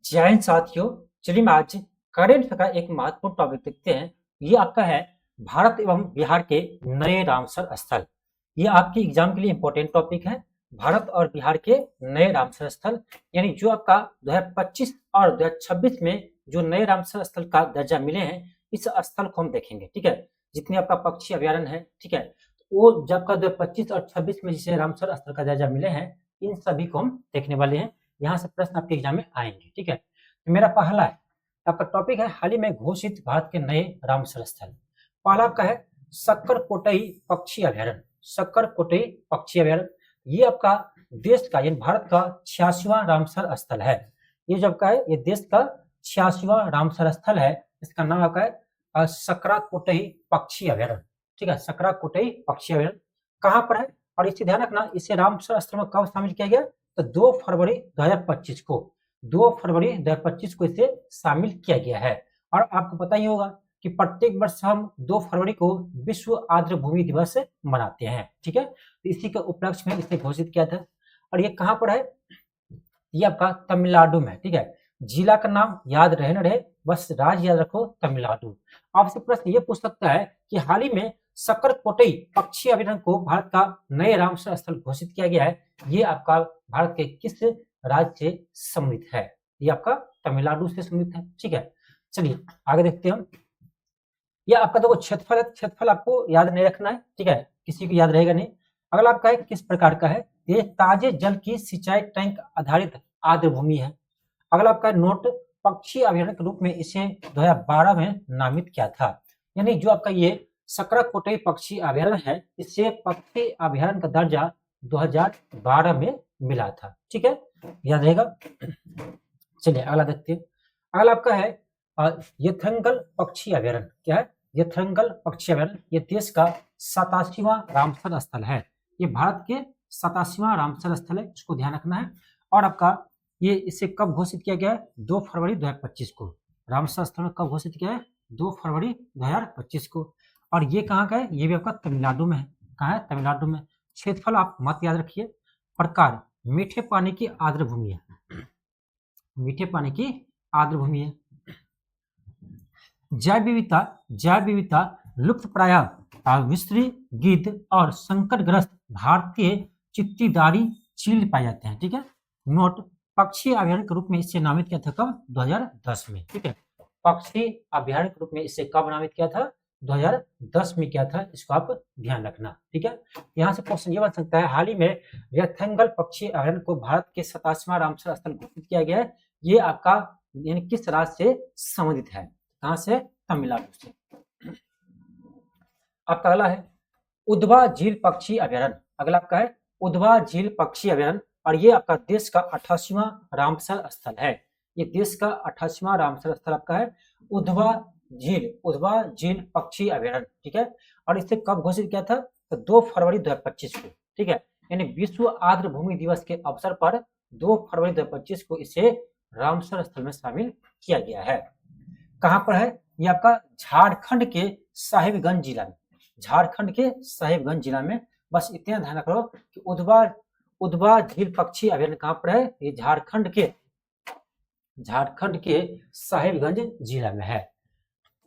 जय हिंद साथियों। चलिए मैं आज करेंट का एक महत्वपूर्ण टॉपिक देखते हैं। ये आपका है भारत एवं बिहार के नए रामसर स्थल। ये आपके एग्जाम के लिए इंपॉर्टेंट टॉपिक है। भारत और बिहार के नए रामसर स्थल, यानी जो आपका 2025 और 2026 में जो नए रामसर स्थल का दर्जा मिले हैं, इस स्थल को हम देखेंगे। ठीक है, जितने आपका पक्षी अभ्यारण्य है, ठीक है, वो जब का 2025 और 26 में जिसे रामसर स्थल का दर्जा मिले हैं, इन सभी को हम देखने वाले हैं। यहाँ से प्रश्न आपके एग्जाम में आएंगे। ठीक है, तो मेरा पहला है आपका टॉपिक है हाल ही में घोषित भारत के नए रामसर स्थल। पहला आपका है सक्करकोटई पक्षी अभ्यारण्य। सक्करकोटई पक्षी अभ्यारण्य ये आपका देश का यानी भारत का 86वां रामसर स्थल है। ये जब का है, ये देश का 86वां रामसर स्थल है। इसका नाम आपका है सक्करकोटई पक्षी अभ्यारण्य। ठीक है, सक्करकोटई पक्षी अभ्यारण्य कहाँ पर है, और इसे ध्यान रखना, इसे रामसर स्थल में कब शामिल किया गया, तो 2 फरवरी 2025 को 2 फरवरी 2025 को इसे शामिल किया गया है। और आपको पता ही होगा कि प्रत्येक वर्ष हम 2 फरवरी को विश्व आर्द्र भूमि दिवस मनाते हैं। ठीक है, तो इसी के उपलक्ष्य में इसे घोषित किया था। और ये कहाँ पर है, ये आपका तमिलनाडु में। ठीक है, जिला का नाम याद रहे न रहे, बस राज्य याद रखो, तमिलनाडु। आपसे प्रश्न ये पूछ सकता है कि हाल ही में सक्करकोटई पक्षी अभ्यारण्य को भारत का नए रामसर स्थल घोषित किया गया है। ये आपका भारत के किस राज्य से सम्मिलित है, ये आपका तमिलनाडु से सम्मिलित है। ठीक है, चलिए आगे देखते हैं। ये आपका देखो क्षेत्रफल है, क्षेत्रफल आपको याद नहीं रखना है। ठीक है, किसी को याद रहेगा नहीं। अगला आपका है किस प्रकार का है, ये ताजे जल की सिंचाई टैंक आधारित आर्द्र भूमि है। अगला आपका नोट, पक्षी अभ्यारण्य के रूप में इसे 2012 में नामित किया था। यानी जो आपका ये सक्करकोटई पक्षी अभ्यारण्य है, इसे पक्षी अभ्यारण्य का दर्जा 2012 में मिला था। ठीक है, याद रहेगा। चलिए अगला देखते हैं। अगला आपका है यथंगल पक्षी अभ्यारण्य। क्या है, यथंगल पक्षी अभ्यारण्य ये देश का 87वां रामसर स्थल है। ये भारत के 87वां रामसर स्थल है, इसको ध्यान रखना है। और आपका ये इसे कब घोषित किया गया है, 2 फरवरी 2025 को। रामसर स्थल में कब घोषित किया है, 2 फरवरी 2025 को। और ये कहाँ का है, ये भी आपका तमिलनाडु में है। कहाँ है, तमिलनाडु में। क्षेत्रफल आप मत याद रखिए। प्रकार मीठे पानी की आर्द्र भूमि है, मीठे पानी की आर्द्र भूमि है। जैव विविधता लुप्त प्राय मिस्री गिद्ध और संकटग्रस्त भारतीय चित्तीदारी चील पाए जाते हैं। ठीक है, नोट, पक्षी अभ्यारण्य के रूप में इसे नामित किया था कब, 2010 में। ठीक है, पक्षी अभ्यारण्य के रूप में इसे कब नामित किया था, 2010 में किया था। इसको आप ध्यान रखना। ठीक है, यहाँ से क्वेश्चन ये बन सकता है, हाल ही में यथंगल पक्षी अभ्यारण्य को भारत के 87वां रामसर स्थल घोषित किया गया है। ये आपका यानी किस राज्य से संबंधित है, कहाँ से, तमिलनाडु से। आपका अगला है उधवा झील पक्षी अभ्यारण्य। अगला आपका है उधवा झील पक्षी अभ्यारण्य, और ये आपका देश का 88वां रामसर स्थल है। ये देश का 88वां रामसर स्थल आपका है उधवा झील पक्षी अभ्यारण्य। ठीक है, और इसे कब घोषित किया था, तो 2 फरवरी 2025 को। ठीक है, यानी विश्व आर्द्र भूमि दिवस के अवसर पर 2 फरवरी 2025 को इसे रामसर स्थल में शामिल किया गया है। कहाँ पर है, ये आपका झारखंड के साहिबगंज जिला में। झारखंड के साहिबगंज जिला में। बस इतना ध्यान रखो कि उधवा झील पक्षी अभ्यारण्य कहाँ पर है, ये झारखंड के साहिबगंज जिला में है।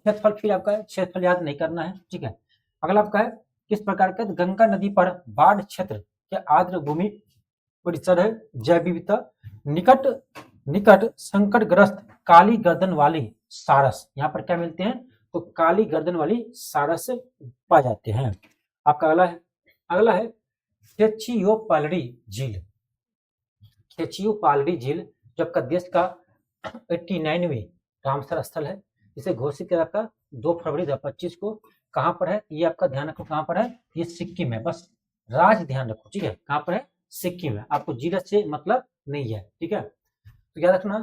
क्षेत्रफल फिर आपका है, क्षेत्रफल याद नहीं करना है। ठीक है, अगला आपका है किस प्रकार का, गंगा नदी पर बाढ़ क्षेत्र के आर्द्र भूमि परिसर है। जैव विविधता निकट संकटग्रस्त काली गर्दन वाली सारस, यहाँ पर क्या मिलते हैं, तो काली गर्दन वाली सारस पाए जाते हैं। आपका अगला है खेचियोपालड़ी झील। खेचियोपालड़ी झील जब का देश का 89वीं रामसर स्थल है। इसे घोषित किया था 2 फरवरी 2025 को। कहाँ पर है, ये आपका ध्यान रखो, कहाँ पर है, ये सिक्किम है। बस राज्य ध्यान रखो। ठीक है, कहाँ पर है, सिक्किम है। आपको जिला से मतलब नहीं है। ठीक है, तो याद रखना।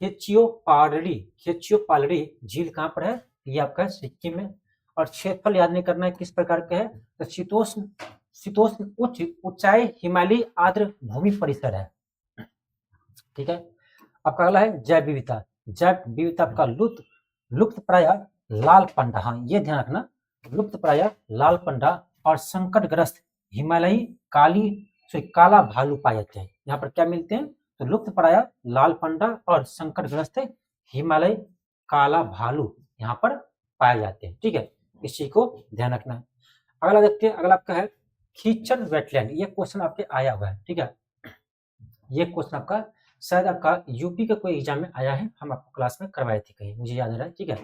खेचियोपालड़ी झील कहाँ पर है, ये आपका सिक्किम में। और क्षेत्रफल याद नहीं करना है किस प्रकार का है, तो शीतोष्ण उच्च ऊंचाई हिमालयी आर्द्र भूमि परिसर है। ठीक है, आपका अगला है जैव विविधता आपका लुप्त प्राय लाल पंडा। हाँ, ये ध्यान रखना, लुप्त प्राय लाल पंडा और संकटग्रस्त हिमालयी काला भालू पाए जाते हैं। यहाँ पर क्या मिलते हैं, तो लुप्तप्राय लाल पंडा और संकटग्रस्त हिमालय काला भालू यहाँ पर पाए जाते हैं। ठीक है, इस चीज को ध्यान रखना है। अगला देखते हैं, अगला आपका है खींचन वेटलैंड। ये क्वेश्चन आपके आया हुआ है। ठीक है, ये क्वेश्चन आपका शायद आपका यूपी के कोई एग्जाम में आया है, हम आपको क्लास में करवाए थे कहीं, मुझे याद आ रहा है। ठीक है,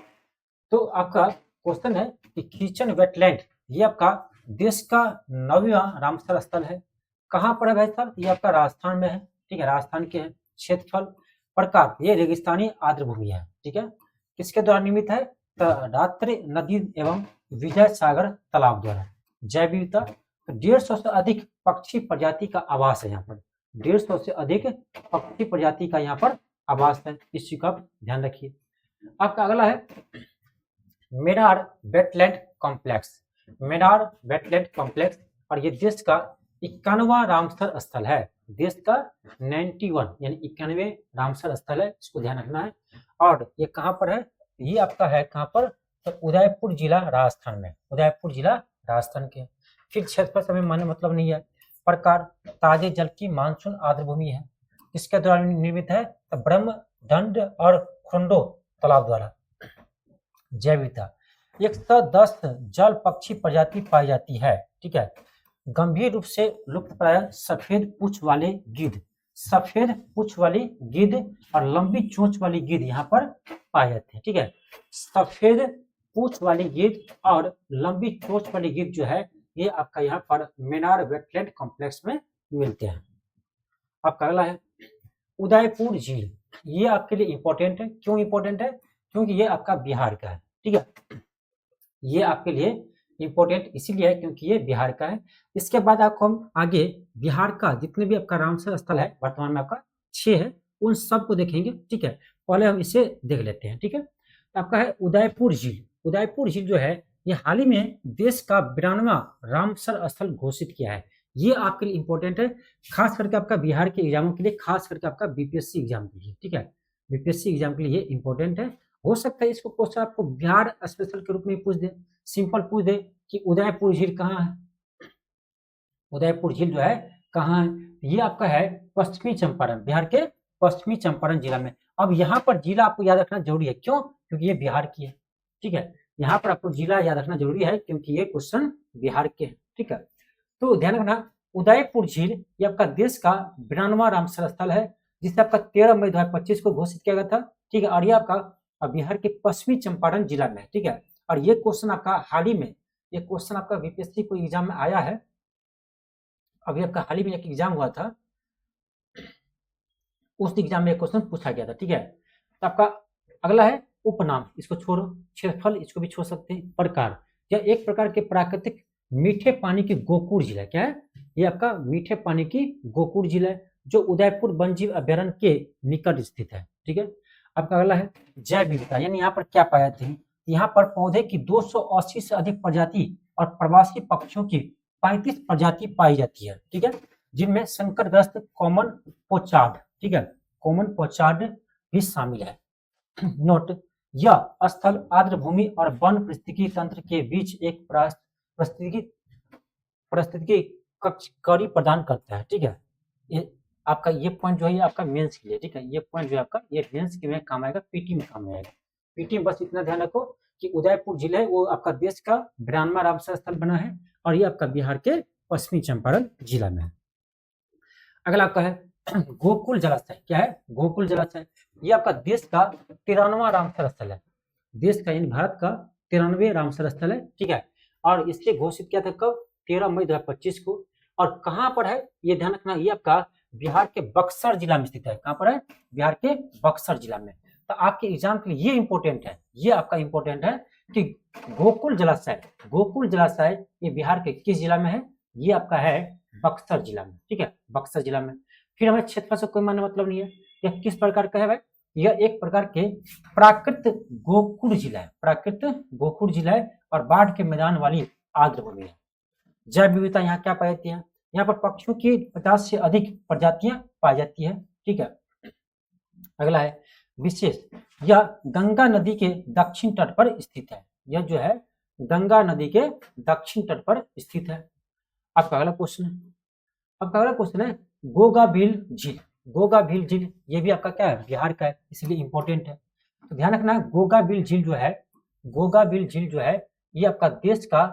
तो आपका क्वेश्चन है कि खींचन वेटलैंड ये आपका देश का 9वां रामसर स्थल है। कहाँ पर है भाई साहब? ये आपका राजस्थान में है। ठीक है, राजस्थान के है। क्षेत्रफल प्रकार ये रेगिस्तानी आर्द्र भूमि है। ठीक है, किसके द्वारा निर्मित है? रात्रि नदी एवं विजय सागर तालाब द्वारा। जैव विविधता 150 से अधिक पक्षी प्रजाति का आवास है यहाँ पर। 150 से अधिक पक्षी प्रजाति का यहाँ पर आवास है, इस चीज का आप ध्यान रखिए। आपका अगला है Maynard wetland complex. Maynard wetland complex, और ये देश का 91वां रामसर स्थल है। देश का 91 यानी 91वें रामसर स्थल है, इसको ध्यान रखना है। और ये कहाँ पर है? ये आपका है कहाँ पर? तो उदयपुर जिला राजस्थान में। उदयपुर जिला राजस्थान के। फिर क्षेत्रफल से हमें माने मतलब नहीं है। प्रकार ताजे जल की मानसून आर्द्र भूमि है। किसके द्वारा निर्मित है? तो ब्रह्मदंड और खुंडो तालाब द्वारा। जैव विविधता 110 जल पक्षी प्रजाति पाई जाती है। ठीक है, गंभीर रूप से लुप्तप्राय सफेद पूंछ वाले गिद्ध, सफेद पूंछ वाली गिद्ध और लंबी चोंच वाली गिद्ध यहाँ पर पाए जाते हैं। ठीक है, सफेद पूंछ वाली गिद्ध और लंबी चोंच वाली गिद्ध जो है ये आपका यहाँ पर मेनार वेटलैंड कॉम्प्लेक्स में मिलते हैं। आपका अगला है उदयपुर झील। ये आपके लिए इंपॉर्टेंट है। क्यों इंपॉर्टेंट है? क्योंकि ये आपका बिहार का है। ठीक है, ये आपके लिए इंपॉर्टेंट इसीलिए है क्योंकि ये बिहार का है। इसके बाद आपको हम आगे बिहार का जितने भी आपका रामसर स्थल है, वर्तमान में आपका 6 है, उन सब को देखेंगे। ठीक है, पहले हम इसे देख लेते हैं। ठीक है, आपका है उदयपुर झील। उदयपुर झील जो है ये हाल ही में देश का 92वां रामसर स्थल घोषित किया है। ये आपके लिए इंपॉर्टेंट है, खास करके आपका बिहार के एग्जामों के लिए, खास करके आपका बीपीएससी एग्जाम के लिए। ठीक है, बीपीएससी एग्जाम के लिए ये इंपॉर्टेंट है। हो सकता है इसको क्वेश्चन आपको बिहार स्पेशल के रूप में पूछ दे, सिंपल पूछ दे कि उदयपुर झील कहाँ है। उदयपुर झील जो है कहाँ है? ये आपका है पश्चिमी चंपारण, बिहार के पश्चिमी चंपारण जिला में। अब यहाँ पर जिला आपको याद रखना जरूरी है। क्यों? क्योंकि ये बिहार की है। ठीक है, यहाँ पर आपको जिला याद रखना जरूरी है क्योंकि ये क्वेश्चन बिहार के है। ठीक है, तो ध्यान रखना उदयपुर झील ये आपका देश का 92वां रामसर स्थल है, जिसे आपका 13 मई 2025 को घोषित किया गया था। ठीक है, और ये आपका बिहार के पश्चिमी चंपारण जिला में है। ठीक है, और ये क्वेश्चन आपका हाल ही में, ये क्वेश्चन आपका बीपीएससी को एग्जाम में आया है। अभी आपका हाल ही में एक एग्जाम हुआ था, उस एग्जाम में क्वेश्चन पूछा गया था। ठीक है, तो आपका अगला है उपनाम, इसको छोड़ो। क्षेत्रफल इसको भी छोड़ सकते हैं। प्रकार यह एक प्रकार के प्राकृतिक मीठे पानी की गोकुड़ झील है। क्या है? ये आपका मीठे पानी की गोकुड़ झील है जो उदयपुर वन्यजीव अभ्यारण्य के निकट स्थित है। ठीक है, आपका अगला है जैव विविधता, यानी यहाँ पर क्या पाए जाते हैं? यहाँ पर पौधे की 280 से अधिक प्रजाति और प्रवासी पक्षियों की 35 प्रजाति पाई जाती है। ठीक है, जिनमें संकटग्रस्त कॉमन पोचार्ड, ठीक है, कॉमन पोचार्ड भी शामिल है। नोट, यह स्थल आर्द्र भूमि और वन पारिस्थितिकी तंत्र के बीच एक पारिस्थितिकी कड़ी प्रदान करता है। ठीक है, ये आपका ये पॉइंट जो है आपका मेंस के लिए। ठीक है, ये पॉइंट जो है आपका ये मेंस के में काम आएगा, पीटी में काम आएगा। पीटी में बस इतना ध्यान रखो कि उदयपुर जिला है वो आपका देश का 92वां रामसर स्थल बना है और ये आपका बिहार के पश्चिमी चंपारण जिला में है। अगला आपका है गोकुल जलाशय। क्या है? गोकुल जलाशय ये आपका देश का 93वां रामसर स्थल है। देश का यानी भारत का 93वें रामसर स्थल है। ठीक है, और इसके घोषित किया था कब? 13 मई 2025 को। और कहाँ पर है ये ध्यान रखना, ये आपका बिहार के बक्सर जिला में स्थित है। कहाँ पर है? बिहार के बक्सर जिला में। तो आपके एग्जाम के लिए ये इंपॉर्टेंट है, ये आपका इंपॉर्टेंट है कि गोकुल जलाशय ये बिहार के किस जिला में है? ये आपका है बक्सर जिला में। ठीक है, बक्सर जिला में। फिर हमें क्षेत्रफल से कोई मानने मतलब नहीं है। यह किस प्रकार का है भाई? यह एक प्रकार के प्राकृत गोकुल जिला है, प्राकृत गोकुल जिला है और बाढ़ के मैदान वाली आर्द्र भूमि है। जैव विविधता यहाँ क्या पाई जाती है? यहाँ पर पक्षियों की 50 से अधिक प्रजातियां पाई जाती है। ठीक है, अगला है विशेष, यह गंगा नदी के दक्षिण तट पर स्थित है। यह जो है गंगा नदी के दक्षिण तट पर स्थित है। आपका अगला क्वेश्चन है, आपका अगला क्वेश्चन है गोगाबिल झील। गोगा भील झील ये भी आपका क्या है, बिहार का है, इसलिए इंपॉर्टेंट है। तो ध्यान रखना, गोगा भील झील जो है, गोगा भील झील जो है ये आपका देश का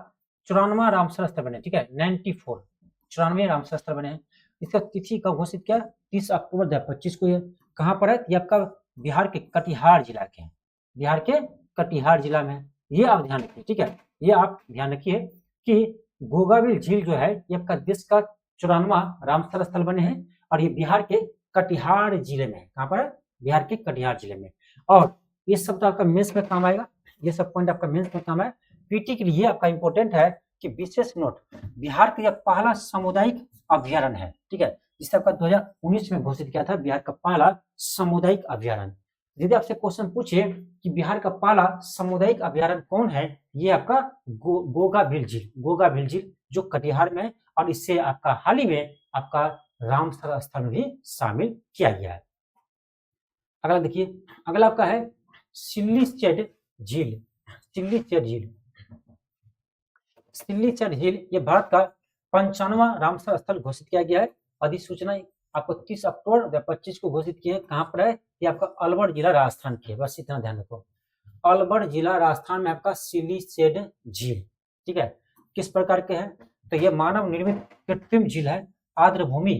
94वां रामसर स्थल बने, ठीक है, 94 94 रामसर स्थल बने हैं। इसका तिथि कब घोषित किया, 30 अक्टूबर 2025 को। ये कहाँ पर है, ये आपका बिहार के कटिहार जिला के हैं, बिहार के कटिहार जिला में है। ये आप ध्यान रखिए, ठीक है, ये आप ध्यान रखिए कि गोगाबिल झील जो है ये आपका देश का 94वां रामसर स्थल बने हैं और ये बिहार के कटिहार जिले में है। कहाँ पर है, बिहार के कटिहार जिले में। और ये सब तो आपका मेंस में काम आएगा, ये सब पॉइंट आपका मेंस में काम है। पीटी के लिए आपका इंपॉर्टेंट है कि विशेष नोट, बिहार का यह पहला सामुदायिक अभ्यारण्य है, ठीक है, जिसे आपका 2019 में घोषित किया था, बिहार का पहला सामुदायिक अभ्यारण्य। यदि आपसे क्वेश्चन पूछे कि बिहार का पहला सामुदायिक अभ्यारण्य कौन है, ये आपका गोगा भील झील, गोगा भील झील जो कटिहार में है और इससे आपका हाल ही में आपका रामसर स्थल में भी शामिल किया गया है। अगला देखिए, अगला आपका है सिल्लीचेड झील, सिल्लीचेड झील, सिल्लीचेड झील ये भारत का 95वां रामसर स्थल घोषित किया गया है। अधिसूचना आपको 30 अक्टूबर 2025 को घोषित की है। कहाँ पर है, ये आपका अलवर जिला राजस्थान की है, बस इतना ध्यान रखो, अलवर जिला राजस्थान में आपका सिल्लीचेड झील, ठीक है। किस प्रकार के हैं, तो ये मानव निर्मित कृत्रिम झील है, आर्द्र भूमि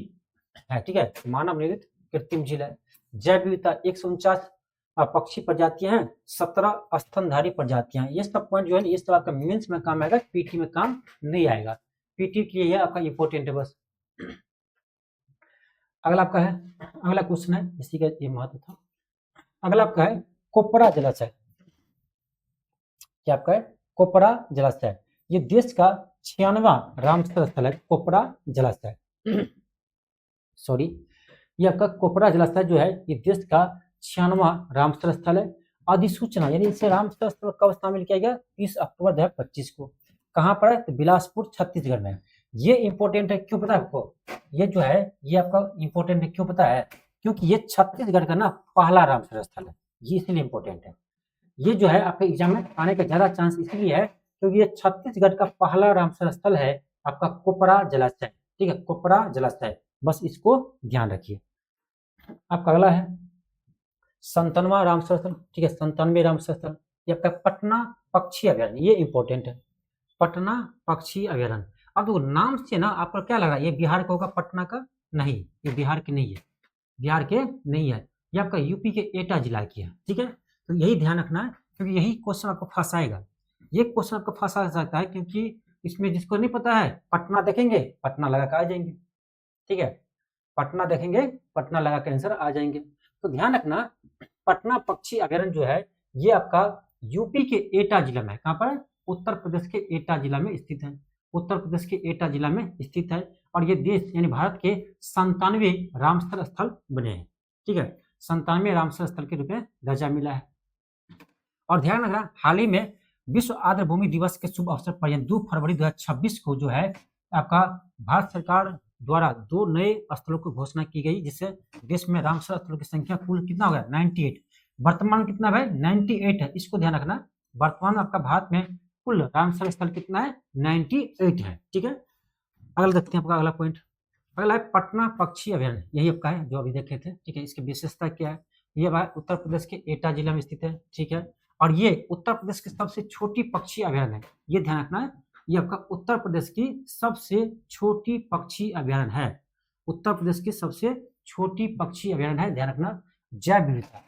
है, ठीक है, मानव निर्मित कृत्रिम झील है। जैव विविधता 149 पक्षी प्रजातियां हैं, 17 स्तनधारी प्रजातियां हैं। ये सब पॉइंट जो है ये सब आपका मेंस में काम आएगा, पीटी में काम नहीं आएगा, पीटी के लिए आपका इंपॉर्टेंट है बस। अगला आपका है, अगला क्वेश्चन है, इसी का ये महत्व था। अगला आपका है कोपरा जलाशय, क्या आपका है, कोपरा जलाशय, ये देश का 96वां रामसर स्थल है, कोपरा जलाशय सॉरी, ये आपका कोपरा जलाशय जो है ये देश का 96वां रामसर स्थल है। अधिसूचना यानी इसे रामसर स्थल कब शामिल किया गया, 30 अक्टूबर 2025 को। कहाँ पर है, तो बिलासपुर छत्तीसगढ़ में। ये इंपॉर्टेंट है, क्यों पता है आपको, ये जो है ये आपका इंपॉर्टेंट है, क्यों पता है, क्योंकि ये छत्तीसगढ़ का ना पहला रामसर स्थल है, ये इसलिए इंपॉर्टेंट है। ये जो है आपके एग्जाम में आने का ज्यादा चांस इसलिए है क्योंकि ये छत्तीसगढ़ का पहला रामसर स्थल है आपका कोपरा जलाशय, ठीक है, कोपरा जलाशय, बस इसको ध्यान रखिए। आपका अगला है 97वां रामसर स्थल, ठीक है, 97वें रामसर स्थल, ये आपका पटना पक्षी अभ्यारण्य, ये इंपॉर्टेंट है, पटना पक्षी अभ्यारण्य। अब तो नाम से ना आपको क्या लगा, ये बिहार का होगा, पटना का नहीं, ये बिहार के नहीं है, बिहार के नहीं है, ये आपका यूपी के एटा जिला की है, ठीक है। तो यही ध्यान रखना है क्योंकि यही क्वेश्चन आपको फंसाएगा, ये क्वेश्चन आपको फंसा सकता है क्योंकि इसमें जिसको नहीं पता है पटना देखेंगे पटना लगा के आ जाएंगे, ठीक है, पटना देखेंगे पटना लगा के आंसर आ जाएंगे। तो ध्यान रखना, पटना पक्षी अभ्यारण्य जो है ये आपका यूपी के एटा जिला में, कहाँ पर, उत्तर प्रदेश के एटा जिला में स्थित है, उत्तर प्रदेश के एटा जिला में स्थित है। और ये देश यानी भारत के 97वें रामसर स्थल बने हैं, ठीक है, 97वें रामसर स्थल के रूप में दर्जा मिला है। और ध्यान रखना, हाल ही में विश्व आर्द्र भूमि दिवस के शुभ अवसर पर 2 फरवरी 2026 को जो है आपका भारत सरकार द्वारा 2 नए स्थलों की घोषणा की गई, जिससे देश में रामसर स्थलों की संख्या कुल कितना हो गया, 98, वर्तमान कितना है, 98 है, इसको ध्यान रखना, वर्तमान आपका भारत में कुल रामसर स्थल कितना है, 98 है, ठीक है। अगला देखते हैं आपका अगला पॉइंट, अगला है पटना पक्षी अभ्यारण्य, यही आपका है जो अभी देखे थे, ठीक है, इसकी विशेषता क्या है, ये उत्तर प्रदेश के एटा जिला में स्थित है, ठीक है, और ये उत्तर प्रदेश की सबसे छोटी पक्षी अभ्यारण्य है, ये ध्यान रखना है, ये आपका उत्तर प्रदेश की सबसे छोटी पक्षी अभ्यारण्य है, उत्तर प्रदेश की सबसे छोटी पक्षी अभ्यारण्य है, ध्यान रखना। जैव विविधता,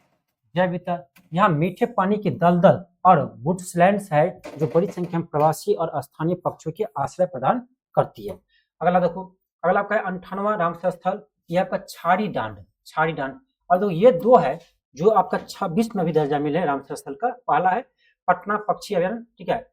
जैव विविधता, यहाँ मीठे पानी के दलदल और वुड्सलैंड्स है जो बड़ी संख्या में प्रवासी और स्थानीय पक्षियों के आश्रय प्रदान करती है। अगला देखो, अगला आपका 98वां रामसर स्थल, ये आपका छाड़ी डांड, छाड़ी डांड, और तो ये 2 है जो आपका 26 में भी दर्जा मिले है रामसर स्थल का, पहला है पटना पक्षी अभ्यारण्य, ठीक है,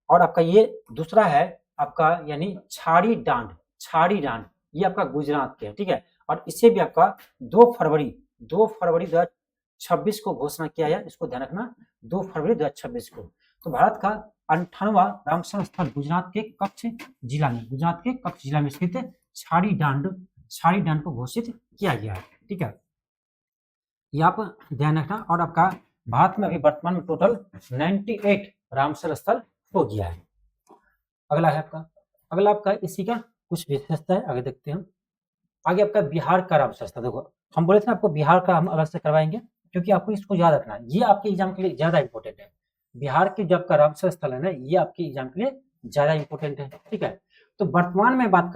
और आपका ये दूसरा है आपका यानी छाड़ी डांड, छाड़ी डांड, ये आपका गुजरात के है, ठीक है, और इसे भी आपका 2 फरवरी 2026 को घोषणा किया है, इसको ध्यान रखना, 2 फरवरी 2026 को। तो भारत का 98वां रामसर स्थल गुजरात के कच्छ जिला में, गुजरात के कच्छ जिला में स्थित छाड़ी डांड को घोषित किया गया है, ठीक है, ये आप ध्यान रखना। और आपका भारत में अभी वर्तमान में टोटल 98 रामसर स्थल हो गया है। अगला है आपका, अगला आपका इसी का कुछ विशेषता है, आगे देखते हैं हम। आगे आपका बिहार का रामसर स्थल, देखो हम बोले थे ना आपको बिहार का हम अलग से करवाएंगे, क्योंकि आपको इसको याद रखना है, ये आपके एग्जाम के लिए ज्यादा इंपॉर्टेंट है। बिहार के जो आपका रामसर स्थल है ना, ये आपके एग्जाम के लिए ज्यादा इंपॉर्टेंट है, ठीक है। तो वर्तमान में बात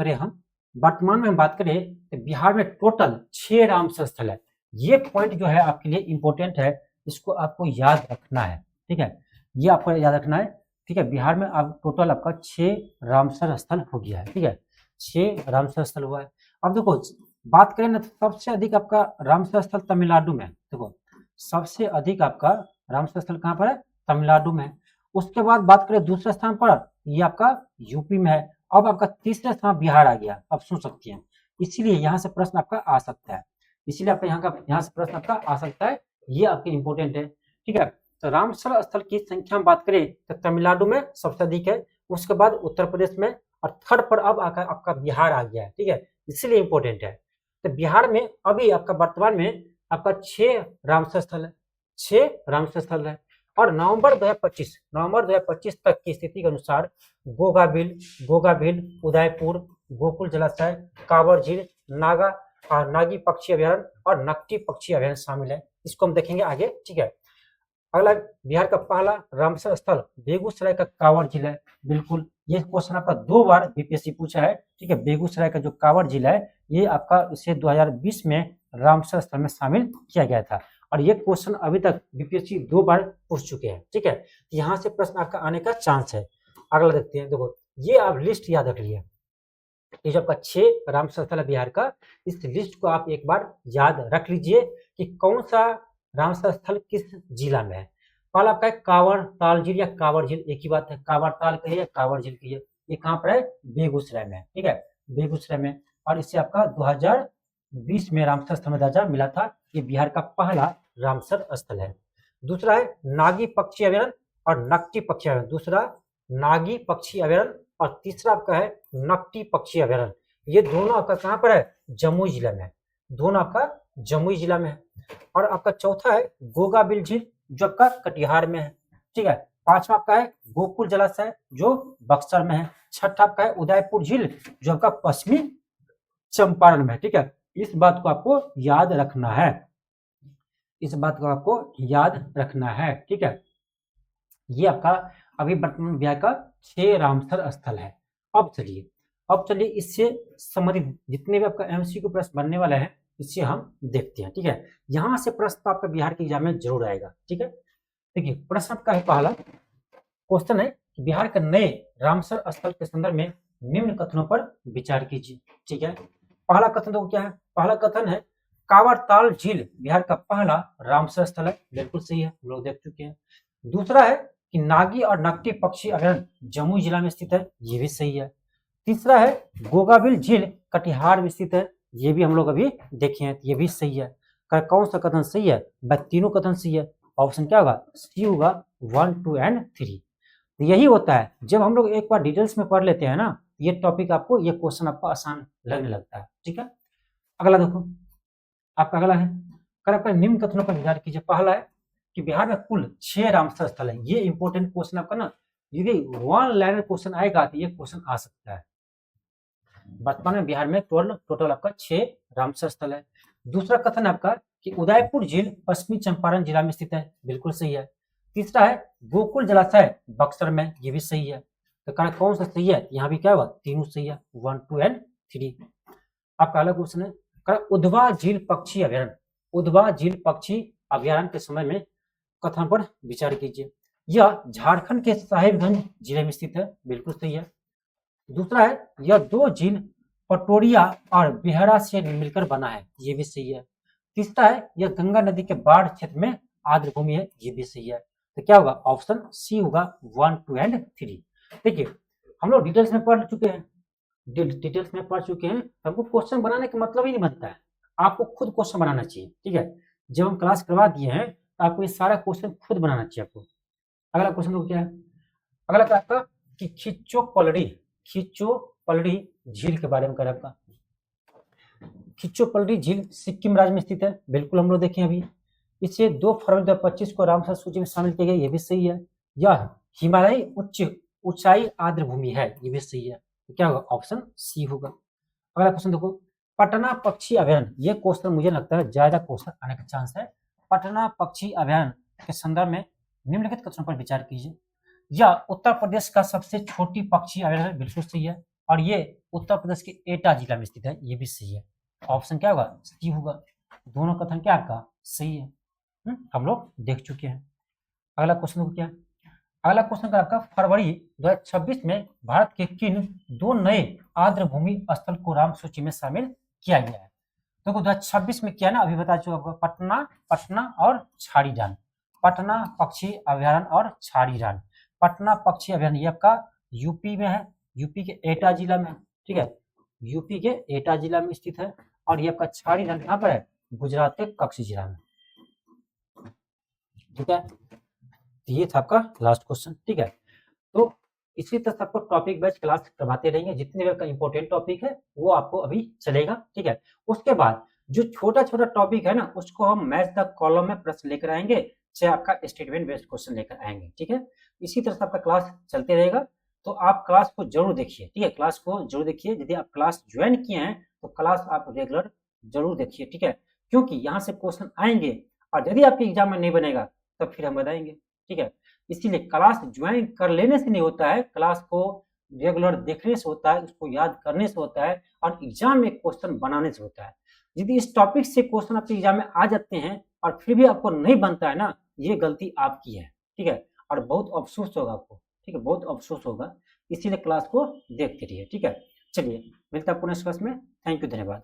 करें तो बिहार में टोटल 6 रामसर स्थल है। ये पॉइंट जो है आपके लिए इंपॉर्टेंट है, इसको आपको याद रखना है, ठीक है। ये आपको याद रखना है, ठीक है। बिहार में अब टोटल आपका 6 रामसर स्थल हो गया है, ठीक है। 6 रामसर स्थल हुआ है। अब देखो बात करें ना, तो सबसे अधिक आपका रामसर स्थल तमिलनाडु में है। देखो सबसे अधिक आपका रामसर स्थल कहाँ पर है? तमिलनाडु में है। उसके बाद बात करें दूसरे स्थान पर, ये आपका यूपी में है। अब आपका तीसरे स्थान बिहार आ गया, अब सुन सकते हैं, इसीलिए यहाँ से प्रश्न आपका आ सकता है, इसीलिए आपका यहाँ से प्रश्न आपका आ सकता है, ये आपके इंपॉर्टेंट है, ठीक है। तो रामसर स्थल की संख्या में बात करें तो तमिलनाडु में सबसे अधिक है, उसके बाद उत्तर प्रदेश में, और थर्ड पर अब आपका बिहार आ गया है, ठीक है, इसलिए इंपॉर्टेंट है। तो बिहार में अभी आपका वर्तमान में आपका 6 रामसर स्थल है, 6 रामसर स्थल है। और नवंबर 2025 तक की स्थिति के अनुसार गोगाबिल, उदयपुर, गोकुल जलाशय, कांवर झील, नागी पक्षी अभयारण्य और नकटी पक्षी अभयारण्य शामिल है। इसको हम देखेंगे आगे, ठीक है। अगला बिहार का पहला रामसर स्थल बेगूसराय का कांवर झील है। बिल्कुल, ये क्वेश्चन आपका 2 बार बीपीएससी पूछा है, ठीक है। बेगूसराय का जो कांवर झील है, ये आपका इसे 2020 में रामसर स्थल में शामिल किया गया था, और ये क्वेश्चन अभी तक बीपीएससी 2 बार पूछ चुके हैं, ठीक है। यहाँ से प्रश्न आपका आने का चांस है। अगला देखते हैं, देखो ये आप लिस्ट याद रख लिए, ये जो आपका 6 रामसर स्थल है बिहार का, इस लिस्ट को आप एक बार याद रख लीजिए कि कौन सा रामसर स्थल किस जिला में है। पहला आपका है कांवर ताल झील या कांवर झील, एक ही बात है, कांवर ताल कहिए या कांवर झील कहिए। ये कहाँ पर है? बेगूसराय में, ठीक है, बेगूसराय में। और इससे आपका 2020 में रामसर स्थल में दर्जा मिला था। ये बिहार का पहला रामसर स्थल है। दूसरा है नागी पक्षी अभयारण्य और नकटी पक्षी अभयारण्य, दूसरा नागी पक्षी अभयारण्य और तीसरा आपका है नकटी पक्षी अभयारण्य। ये दोनों आपका कहाँ पर है? जमुई जिला में, दोनों आपका जमुई जिला में है। और आपका चौथा है गोगाबिल झील, जो आपका कटिहार में है, ठीक है। पांचवा आपका है गोकुल जलाशय, जो बक्सर में है। छठा आपका है उदयपुर झील, जो आपका पश्चिमी चंपारण में है, ठीक है। इस बात को आपको याद रखना है, इस बात को आपको याद रखना है, ठीक है। ये आपका अभी वर्तमान बिहार का 6 रामसर स्थल है। अब चलिए इससे संबंधित जितने भी आपका एमसीक्यू प्रश्न बनने वाले हैं, इससे हम देखते हैं, ठीक है। यहां से प्रश्न तो आपका बिहार के एग्जाम में जरूर आएगा, ठीक है। देखिए प्रश्न आपका है, पहला क्वेश्चन है कि बिहार के नए रामसर स्थल के संदर्भ में निम्न कथनों पर विचार कीजिए, ठीक है। पहला कथन तो क्या है? पहला कथन है कांवर ताल झील बिहार का पहला रामसर स्थल है, बिल्कुल सही है, हम लोग देख चुके हैं। दूसरा है कि नागी और नकटी पक्षी अभयारण्य जमुई जिला में स्थित है, ये भी सही है। तीसरा है गोगाबिल झील कटिहार में स्थित है, ये भी हम लोग अभी देखे हैं, ये भी सही है। कौन सा कथन सही है? तीनों कथन सही है। ऑप्शन क्या होगा? सी होगा, 1, 2 एंड 3। यही होता है, जब हम लोग एक बार डिटेल्स में पढ़ लेते हैं ना, ये टॉपिक आपको, ये क्वेश्चन आपको आसान लगने लगता है, ठीक है। अगला देखो, आपका अगला है आपका निम्न कथनों पर विचार कीजिए। पहला है कि बिहार में कुल 6 रामसर स्थल है। ये इंपॉर्टेंट क्वेश्चन आपका ना, यदि 1 लाइनर क्वेश्चन आएगा तो ये क्वेश्चन आ सकता है। वर्तमान में बिहार में टोटल आपका 6 रामसर स्थल है। दूसरा कथन आपका कि उदयपुर झील पश्चिमी चंपारण जिला में स्थित है, बिल्कुल सही है। तीसरा है गोकुल जलाशय बक्सर में, ये भी सही है। तो कौन सा सही है? यहाँ भी क्या होगा? तीनों सही है, 1, 2 एंड 3। आपका अगला क्वेश्चन है उधवा झील पक्षी अभयारण्य, उधवा झील पक्षी अभयारण्य के समय में कथन पर विचार कीजिए। यह झारखंड के साहिबगंज जिले में स्थित है, बिल्कुल सही है। दूसरा है यह 2 झील पटोरिया और बिहरा से मिलकर बना है, ये भी सही है। तीसरा है यह गंगा नदी के बाढ़ क्षेत्र में आर्द्र भूमि है, ये भी सही है। तो क्या होगा? ऑप्शन सी होगा, 1, 2 एंड 3। देखिए हम लोग डिटेल्स में पढ़ चुके हैं, तो हमको क्वेश्चन बनाने का मतलब ही नहीं बनता है, आपको खुद क्वेश्चन बनाना चाहिए, ठीक है। जब हम क्लास करवा दिए हैं तो आपको ये सारा क्वेश्चन खुद बनाना चाहिए आपको। अगला क्वेश्चन तो क्या है? अगला क्या आपका कि खिच्चोपलड़ी झील के बारे में कर आपका। खिच्चोपलड़ी झील सिक्किम राज्य में स्थित है, बिल्कुल हम लोग देखें अभी। इसे 2 फरवरी 2025 को रामसर सूची में शामिल किया गया, ये भी सही है। यह हिमालयी ऊंचाई आर्द्र भूमि है, ये भी सही है। तो क्या होगा? ऑप्शन सी होगा। अगला क्वेश्चन देखो, पटना पक्षी अभयारण्य, ये क्वेश्चन मुझे लगता है ज्यादा क्वेश्चन आने का चांस है। पटना पक्षी अभयारण्य के संदर्भ में निम्नलिखित कथनों पर विचार कीजिए। यह उत्तर प्रदेश का सबसे छोटी पक्षी अभयारण्य, बिल्कुल सही है, और ये उत्तर प्रदेश के एटा जिला में स्थित है, ये भी सही है। ऑप्शन क्या होगा, सी होगा। दोनों कथन क्या आपका सही है, हम लोग देख चुके हैं। अगला क्वेश्चन को क्या है, अगला क्वेश्चन का आपका फरवरी 2026 में भारत के किन 2 नए आर्द्रभूमि स्थल को राम सूची में शामिल किया गया है। तो 2026 में क्या ना, अभी बता चुका आपको, पटना और छाड़ीदान, पटना पक्षी अभयारण्य और छाड़ीदान। पटना पक्षी अभयारण्य ये आपका यूपी में है, यूपी के एटा जिला में, ठीक है, यूपी के एटा जिला में स्थित है। और ये आपका छाड़ीदान कहाँ पर है, गुजरात के कच्छ जिला में, ठीक है। ये था आपका लास्ट क्वेश्चन, ठीक है। तो इसी तरह आपको टॉपिक वाइज क्लास करवाते रहेंगे, जितने भी आपका इंपॉर्टेंट टॉपिक है वो आपको अभी चलेगा, ठीक है। उसके बाद जो छोटा छोटा टॉपिक है ना, उसको हम मैच द कॉलम में प्रश्न लेकर आएंगे, चाहे आपका स्टेटमेंट बेस्ड क्वेश्चन लेकर आएंगे, ठीक है। इसी तरह से आपका क्लास चलते रहेगा, तो आप क्लास को जरूर देखिए, ठीक है, क्लास को जरूर देखिए। यदि आप क्लास ज्वाइन किए हैं तो क्लास आप रेगुलर जरूर देखिए, ठीक है, क्योंकि यहाँ से क्वेश्चन आएंगे, और यदि आपके एग्जाम में नहीं बनेगा तो फिर हम बताएंगे, ठीक है। इसीलिए क्लास ज्वाइन कर लेने से नहीं होता है, क्लास को रेगुलर देखने से होता है, उसको याद करने से होता है, और एग्जाम में क्वेश्चन बनाने से होता है। यदि इस टॉपिक से क्वेश्चन आपके एग्जाम में आ जाते हैं और फिर भी आपको नहीं बनता है ना, ये गलती आपकी है, ठीक है, और बहुत अफसोस होगा आपको, ठीक है, बहुत अफसोस होगा। इसीलिए क्लास को देखते रहिए, ठीक है। चलिए मिलता है आपको नेक्स्ट क्लास में। थैंक यू, धन्यवाद।